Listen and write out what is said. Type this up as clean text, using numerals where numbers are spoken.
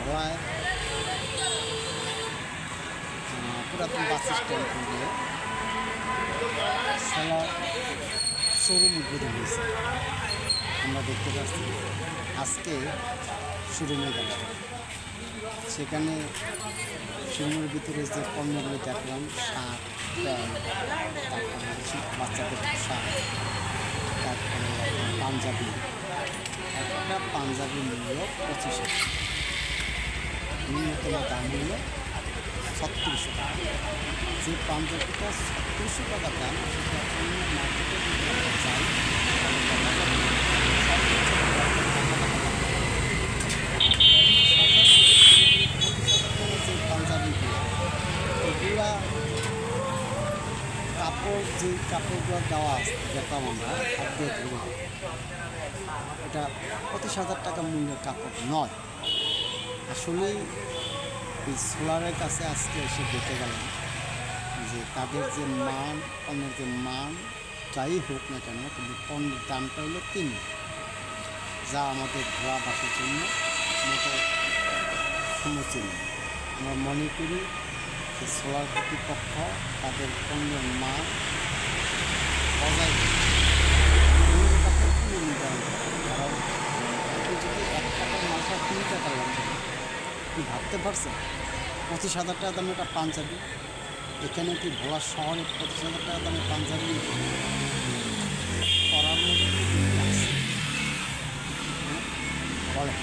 ভোলায় পুরাতন bus stand দিয়ে সোলার শোরুম উদ্বোধন হয়েছে। আমরা দেখতে পাচ্ছি আজকে শোরুমে গেল, সেখানে শোরুমের ভিতরে যে পণ্যগুলো দেখলাম শাক, ডাল, তারপরে বাচ্চাদের পোশাক, তারপরে পাঞ্জাবি, একটা পাঞ্জাবি মূল্য 25 টাকা, ন্যূনতম দাম মূল্য 3600 টাকা। যে পাঞ্জাবিটা 3600 টাকা দাম, সেটা অন্য মার্কেটে যদি আমরা যাই যে পাঞ্জাবিগুলো এগুলা কাপড়, যে কাপড়গুলো দেওয়া দেখলাম আমরা হাত দিয়ে ধরব, এটা 25,000 টাকা মূল্যের কাপড় নয়। আসলেই এই সোলারের কাছে আজকে এসে দেখে গেলাম যে তাদের যে মান, পণ্যের যে মান যাই হোক না কেন, কিন্তু পণ্যের দামটা হলো 3, যা আমাদের ভোলাবাসীর জন্য মতো সমীচীন। আমরা মনে করি যে সোলার কর্তৃপক্ষ তাদের পণ্যের মান বজায় নির্ধারণ করে। কারণ আপনি যদি 1 টাকার মালটা 3 টাকা লাগবে, আপনি ভাবতে পারছেন 25,000 টাকা দামের একটা পাঞ্জাবি, এখানে কি ভোলা শহরে 25,000 টাকা দামের পাঞ্জাবি করার মতো আছে বলে?